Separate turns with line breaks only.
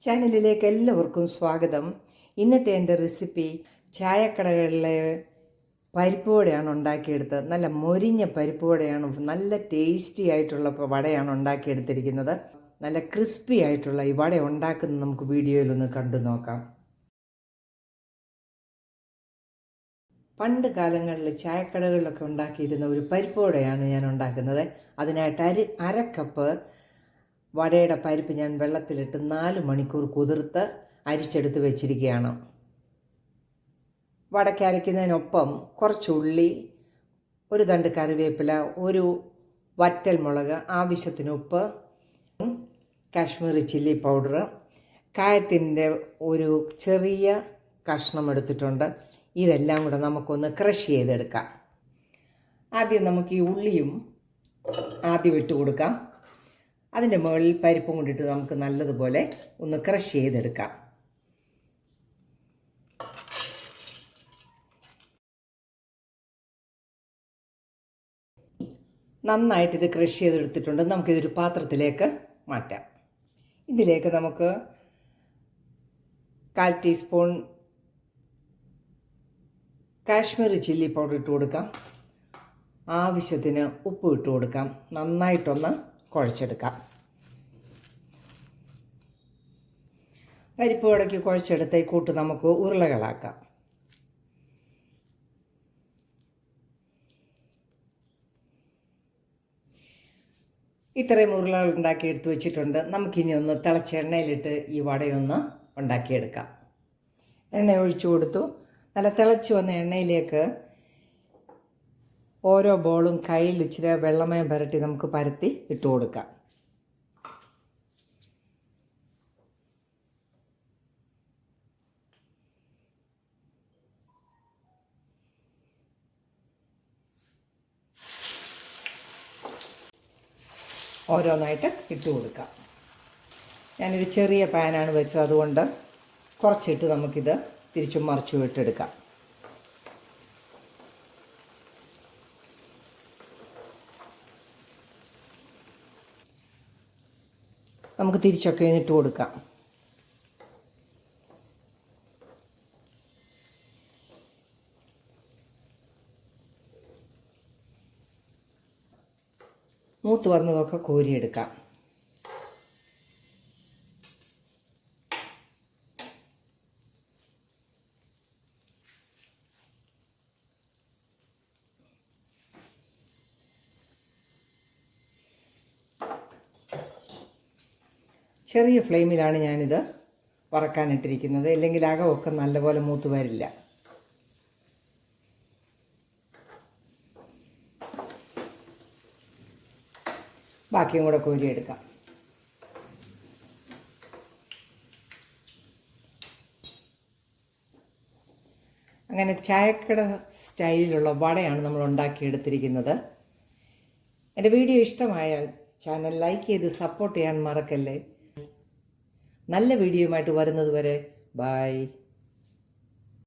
ചാനലിലേക്ക് എല്ലാവർക്കും സ്വാഗതം. ഇന്നത്തെ എൻ്റെ റെസിപ്പി ചായക്കടകളിലെ പരിപ്പ് വടയാണ് ഉണ്ടാക്കിയെടുത്തത്. നല്ല മൊരിഞ്ഞ പരിപ്പ് വടയാണ്, നല്ല ടേസ്റ്റി ആയിട്ടുള്ള വടയാണ് ഉണ്ടാക്കിയെടുത്തിരിക്കുന്നത്. നല്ല ക്രിസ്പി ആയിട്ടുള്ള ഈ വട ഉണ്ടാക്കുന്നത് നമുക്ക് വീഡിയോയിലൊന്ന് കണ്ടു നോക്കാം. പണ്ട് കാലങ്ങളിൽ ചായക്കടകളിലൊക്കെ ഉണ്ടാക്കിയിരുന്ന ഒരു പരിപ്പ് വടയാണ് ഞാൻ ഉണ്ടാക്കുന്നത്. അതിനായിട്ട് അരക്കപ്പ് വടയുടെ പരിപ്പ് ഞാൻ വെള്ളത്തിലിട്ട് 4 മണിക്കൂർ കുതിർത്ത് അരിച്ചെടുത്ത് വെച്ചിരിക്കുകയാണ്. വടയ്ക്ക് അരയ്ക്കുന്നതിനൊപ്പം കുറച്ച് ഉള്ളി, ഒരു തണ്ട് കറിവേപ്പില, ഒരു വറ്റൽ മുളക്, ആവശ്യത്തിന് ഉപ്പ്, കാശ്മീരി ചില്ലി പൗഡർ, കായത്തിൻ്റെ ഒരു ചെറിയ കഷ്ണം എടുത്തിട്ടുണ്ട്. ഇതെല്ലാം കൂടെ നമുക്കൊന്ന് ക്രഷ് ചെയ്തെടുക്കാം. ആദ്യം നമുക്ക് ഈ ഉള്ളിയും ആദ്യം ഇട്ട് കൊടുക്കാം. അതിൻ്റെ മുകളിൽ പരിപ്പും കൊണ്ടിട്ട് നമുക്ക് നല്ലതുപോലെ ഒന്ന് ക്രഷ് ചെയ്തെടുക്കാം. നന്നായിട്ടിത് ക്രഷ് ചെയ്തെടുത്തിട്ടുണ്ട്. നമുക്കിതൊരു പാത്രത്തിലേക്ക് മാറ്റാം. ഇതിലേക്ക് നമുക്ക് 1/4 ടീസ്പൂൺ കാശ്മീരി ചില്ലി പൗഡർ ഇട്ട് കൊടുക്കാം. ആവശ്യത്തിന് ഉപ്പ് ഇട്ട് കൊടുക്കാം. നന്നായിട്ടൊന്ന് കുഴച്ചെടുക്കാം. പരിപ്പ് വടയ്ക്ക് കുഴച്ചെടുത്ത കൂട്ട് നമുക്ക് ഉരുളകളാക്കാം. ഇത്രയും ഉരുളകൾ ഉണ്ടാക്കി എടുത്ത് വെച്ചിട്ടുണ്ട്. നമുക്കിനി ഒന്ന് തിളച്ച എണ്ണയിലിട്ട് ഈ വടയൊന്ന് ഉണ്ടാക്കിയെടുക്കാം. എണ്ണ ഒഴിച്ചു കൊടുത്തു. നല്ല തിളച്ച് വന്ന എണ്ണയിലേക്ക് ഓരോ ബോളും കയ്യിൽ ഇച്ചിരി വെള്ളമയം പുരട്ടി നമുക്ക് പരത്തി ഇട്ട് കൊടുക്കാം. ഓരോന്നായിട്ട് ഇട്ട് കൊടുക്കാം. ഞാനൊരു ചെറിയ പാനാണ് വെച്ചത്, അതുകൊണ്ട് കുറച്ചിട്ട് നമുക്കിത് തിരിച്ചും മറിച്ചും ഇട്ടെടുക്കാം. നമുക്ക് തിരിച്ചൊക്കെ ഇട്ട് കൊടുക്കാം. മൂത്ത് വന്നതൊക്കെ കോരിയെടുക്കാം. ചെറിയ ഫ്ലെയിമിലാണ് ഞാനിത് വറക്കാനിട്ടിരിക്കുന്നത്, അല്ലെങ്കിൽ അകമൊക്കെ നല്ലപോലെ മൂത്ത് വരില്ല. ബാക്കിയും കൂടെ കോരിയെടുക്കാം. അങ്ങനെ ചായക്കട സ്റ്റൈലിലുള്ള വടയാണ് നമ്മൾ ഉണ്ടാക്കിയെടുത്തിരിക്കുന്നത്. എൻ്റെ വീഡിയോ ഇഷ്ടമായാൽ ചാനൽ ലൈക്ക് ചെയ്ത് സപ്പോർട്ട് ചെയ്യാൻ മറക്കല്ലേ. നല്ല വീഡിയോയുമായിട്ട് വരുന്നത് വരെ ബൈ.